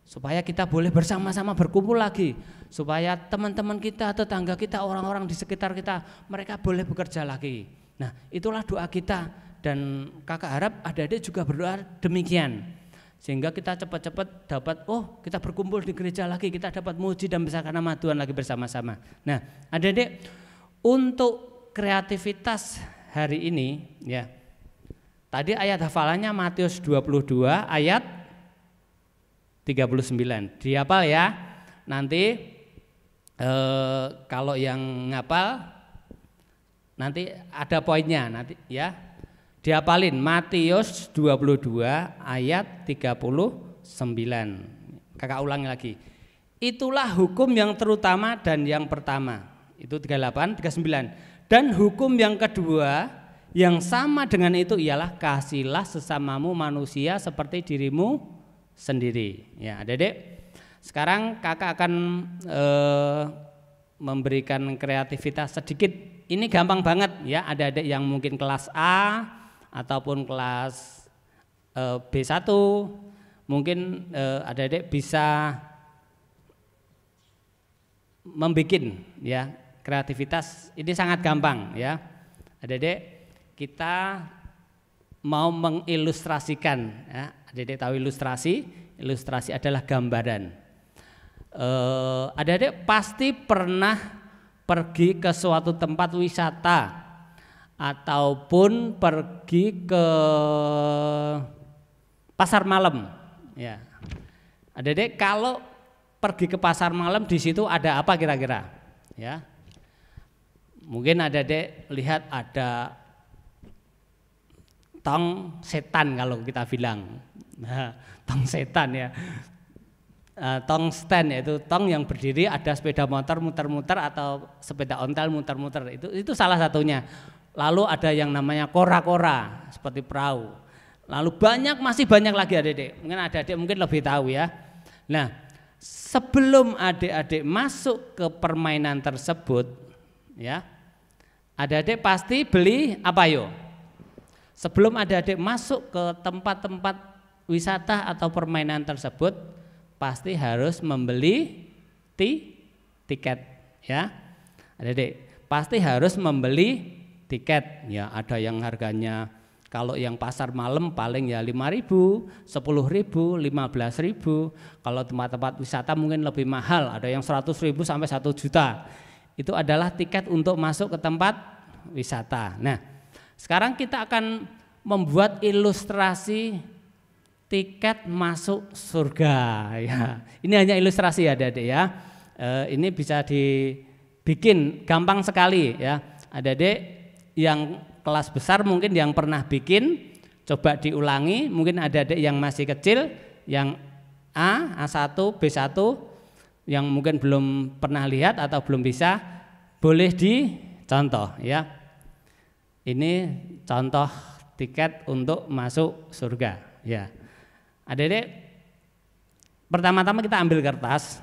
supaya kita boleh bersama-sama berkumpul lagi, supaya teman-teman kita, tetangga kita, orang-orang di sekitar kita mereka boleh bekerja lagi. Nah, itulah doa kita dan kakak harap adik-adik juga berdoa demikian. Sehingga kita cepat-cepat dapat kita berkumpul di gereja lagi, kita dapat muji dan besarkan nama Tuhan lagi bersama-sama. Nah, adik-adik, untuk kreativitas hari ini ya. Tadi ayat hafalannya Matius 22 ayat 39. Dihafal ya. Nanti kalau yang ngapal nanti ada poinnya nanti ya. Dihafalin Matius 22 ayat 39. Kakak ulangi lagi. Itulah hukum yang terutama dan yang pertama. Itu 38, 39. Dan hukum yang kedua yang sama dengan itu ialah kasihilah sesamamu manusia seperti dirimu sendiri. Ya, adik-adik. Sekarang kakak akan memberikan kreativitas sedikit. Ini gampang banget ya. Adik-adik yang mungkin kelas A ataupun kelas B1 mungkin adik-adik bisa membikin ya kreativitas. Ini sangat gampang ya. Adik-adik, kita mau mengilustrasikan ya. Adik-adik tahu ilustrasi? Ilustrasi adalah gambaran. Adik-adik pasti pernah pergi ke suatu tempat wisata ataupun pergi ke pasar malam ya. Adik-adik kalau pergi ke pasar malam di situ ada apa kira-kira? Ya. Mungkin adik-adik lihat ada tong setan kalau kita bilang. Nah, tong setan ya. Tong stand yaitu tong yang berdiri, ada sepeda motor muter-muter atau sepeda ontel muter-muter. Itu salah satunya. Lalu ada yang namanya kora-kora seperti perahu. Lalu masih banyak lagi adik-adik. Mungkin adik-adik mungkin lebih tahu ya. Nah, sebelum adik-adik masuk ke permainan tersebut ya, adik-adik pasti beli apa yo? Sebelum adik-adik masuk ke tempat-tempat wisata atau permainan tersebut pasti harus membeli tiket ya. Adik-adik pasti harus membeli tiket ya. Ada yang harganya kalau yang pasar malam paling ya 5.000, 10.000, 15.000. Kalau tempat-tempat wisata mungkin lebih mahal, ada yang 100.000 sampai 1 juta. Itu adalah tiket untuk masuk ke tempat wisata. Nah, sekarang kita akan membuat ilustrasi tiket masuk surga ya. Ini hanya ilustrasi ya adik-adik ya. Ini bisa dibikin gampang sekali ya. Adik-adik yang kelas besar mungkin yang pernah bikin coba diulangi, mungkin ada adik yang masih kecil, yang A1, B1 yang mungkin belum pernah lihat atau belum bisa, boleh dicontoh ya. Ini contoh tiket untuk masuk surga ya. Adik-adik, pertama-tama kita ambil kertas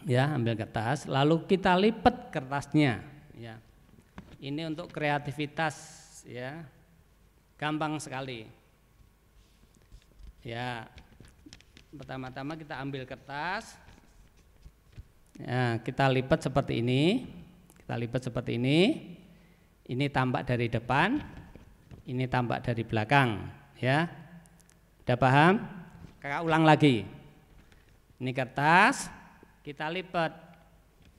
ya, ambil kertas lalu kita lipat kertasnya ya. Ini untuk kreativitas ya. Gampang sekali. Ya. Pertama-tama kita ambil kertas, ya, kita lipat seperti ini, ini tampak dari depan, ini tampak dari belakang, ya, udah paham? Kakak ulang lagi, ini kertas, kita lipat,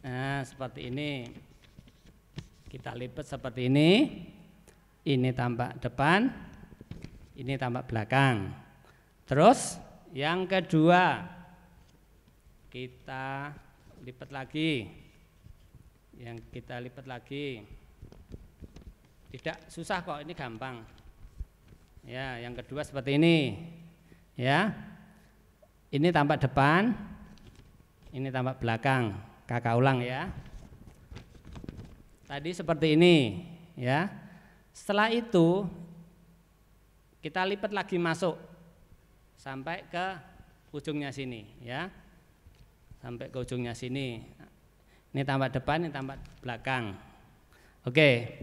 nah seperti ini, kita lipat seperti ini tampak depan, ini tampak belakang, terus yang kedua, kita lipat lagi, tidak susah kok, ini gampang. Ya, yang kedua seperti ini, ya, ini tampak depan, ini tampak belakang. Kakak ulang ya. Tadi seperti ini, ya. Setelah itu kita lipat lagi masuk. Sampai ke ujungnya sini ya, sampai ke ujungnya sini. Ini tampak depan, ini tampak belakang. Oke,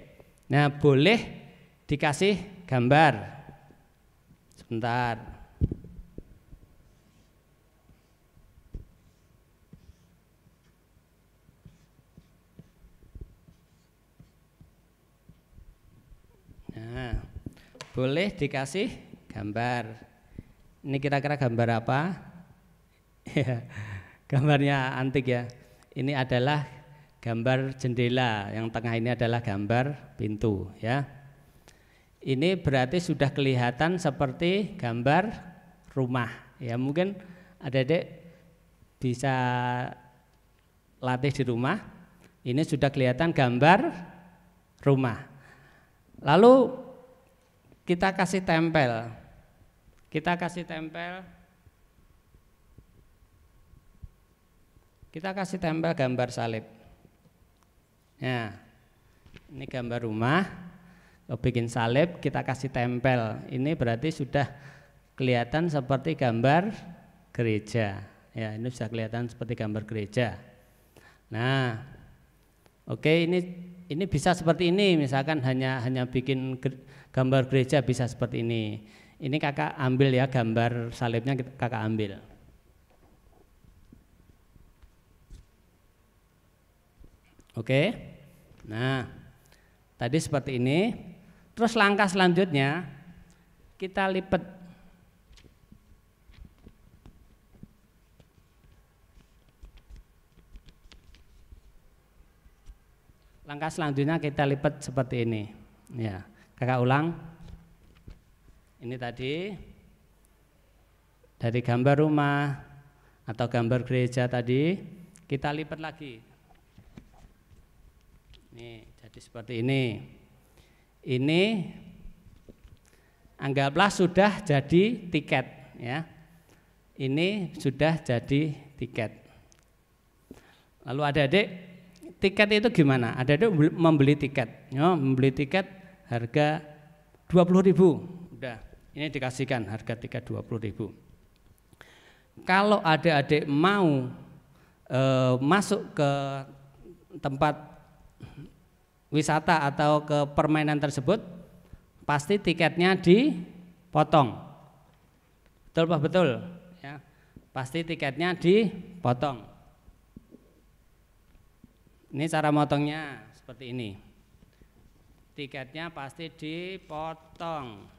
nah boleh dikasih gambar. Sebentar. Nah, boleh dikasih gambar. Ini kira-kira gambar apa? Ya, gambarnya antik ya. Ini adalah gambar jendela, yang tengah ini adalah gambar pintu ya. Ini berarti sudah kelihatan seperti gambar rumah ya. Mungkin adik-adik bisa latih di rumah. Ini sudah kelihatan gambar rumah. Lalu kita kasih tempel. Kita kasih tempel gambar salib. Ya, ini gambar rumah, bikin salib, kita kasih tempel. Ini berarti sudah kelihatan seperti gambar gereja. Ya, ini sudah kelihatan seperti gambar gereja. Nah, oke, ini bisa seperti ini. Misalkan hanya bikin gambar gereja bisa seperti ini. Ini kakak ambil ya, gambar salibnya kakak ambil. Oke, nah tadi seperti ini. Terus langkah selanjutnya kita lipat. Langkah selanjutnya kita lipat seperti ini. Ya, kakak ulang. Ini tadi dari gambar rumah atau gambar gereja tadi kita lipat lagi. Nih, jadi seperti ini. Ini anggaplah sudah jadi tiket ya. Ini sudah jadi tiket. Lalu adik-adik, tiket itu gimana? Adik-adik membeli tiket. Ya, membeli tiket harga 20.000. Udah, ini dikasihkan harga tiket 20.000. Kalau adik-adik mau masuk ke tempat wisata atau ke permainan tersebut, pasti tiketnya dipotong. Betul Pak? Betul ya. Pasti tiketnya dipotong. Ini cara motongnya seperti ini. Tiketnya pasti dipotong.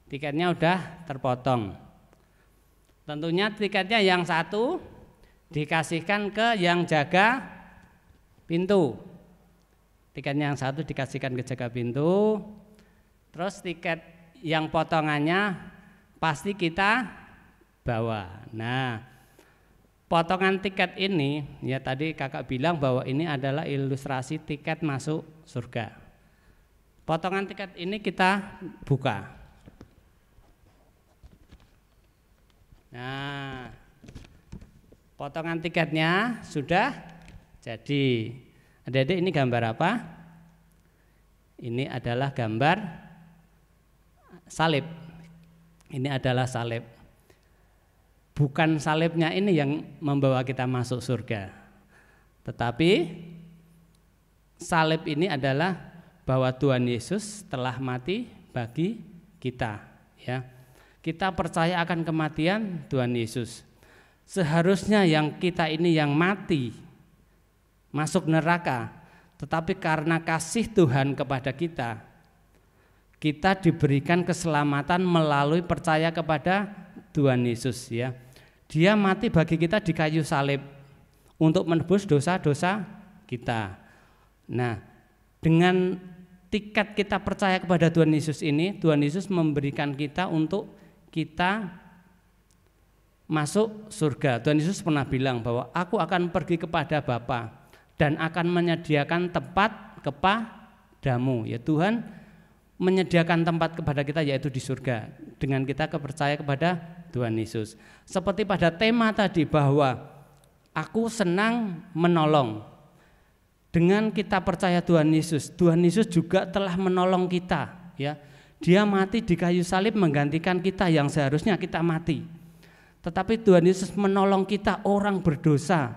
Tiketnya udah terpotong. Tentunya tiketnya yang satu dikasihkan ke yang jaga pintu. Tiketnya yang satu dikasihkan ke jaga pintu. Terus tiket yang potongannya pasti kita bawah. Nah, potongan tiket ini ya tadi kakak bilang bahwa ini adalah ilustrasi tiket masuk surga. Potongan tiket ini kita buka. Nah, potongan tiketnya sudah jadi. Adik-adik, ini gambar apa? Ini adalah gambar salib. Ini adalah salib. Bukan salibnya ini yang membawa kita masuk surga, tetapi salib ini adalah bahwa Tuhan Yesus telah mati bagi kita, ya. Kita percaya akan kematian Tuhan Yesus. Seharusnya yang kita ini yang mati masuk neraka, tetapi karena kasih Tuhan kepada kita, kita diberikan keselamatan melalui percaya kepada Tuhan Yesus, ya. Dia mati bagi kita di kayu salib untuk menebus dosa-dosa kita. Nah, dengan tiket kita percaya kepada Tuhan Yesus ini, Tuhan Yesus memberikan kita untuk kita masuk surga. Tuhan Yesus pernah bilang bahwa aku akan pergi kepada Bapa dan akan menyediakan tempat kepadamu. Ya, Tuhan menyediakan tempat kepada kita yaitu di surga dengan kita percaya kepada Tuhan Yesus. Seperti pada tema tadi bahwa aku senang menolong. Dengan kita percaya Tuhan Yesus juga telah menolong kita, ya. Dia mati di kayu salib menggantikan kita yang seharusnya kita mati. Tetapi Tuhan Yesus menolong kita orang berdosa.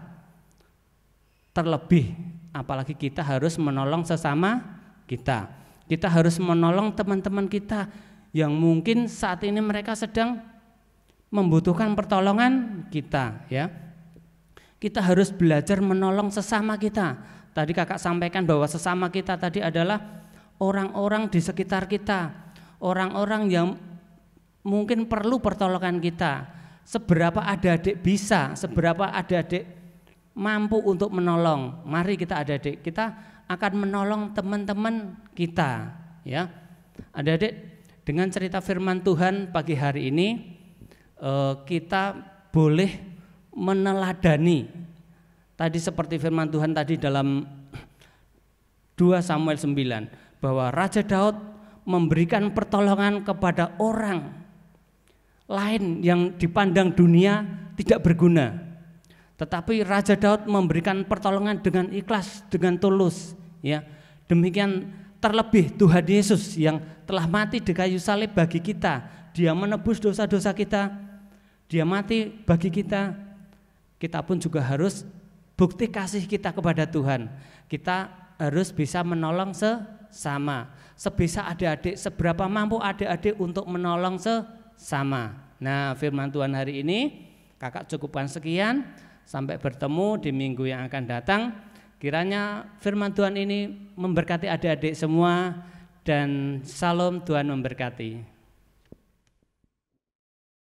Terlebih apalagi kita harus menolong sesama kita. Kita harus menolong teman-teman kita yang mungkin saat ini mereka sedang membutuhkan pertolongan kita, ya. Kita harus belajar menolong sesama kita. Tadi kakak sampaikan bahwa sesama kita tadi adalah orang-orang di sekitar kita, orang-orang yang mungkin perlu pertolongan kita. Seberapa adik-adik bisa, seberapa adik-adik mampu untuk menolong. Mari kita adik-adik, kita akan menolong teman-teman kita, ya. Adik-adik, dengan cerita firman Tuhan pagi hari ini kita boleh meneladani tadi seperti firman Tuhan tadi dalam 2 Samuel 9 bahwa Raja Daud memberikan pertolongan kepada orang lain yang dipandang dunia tidak berguna, tetapi Raja Daud memberikan pertolongan dengan ikhlas, dengan tulus, ya. Demikian terlebih Tuhan Yesus yang telah mati di kayu salib bagi kita. Dia menebus dosa-dosa kita. Dia mati bagi kita. Kita pun juga harus bukti kasih kita kepada Tuhan. Kita harus bisa menolong sesama. Sebisa adik-adik, seberapa mampu adik-adik untuk menolong sesama. Nah, firman Tuhan hari ini kakak cukupkan sekian. Sampai bertemu di minggu yang akan datang. Kiranya firman Tuhan ini memberkati adik-adik semua dan salam, Tuhan memberkati.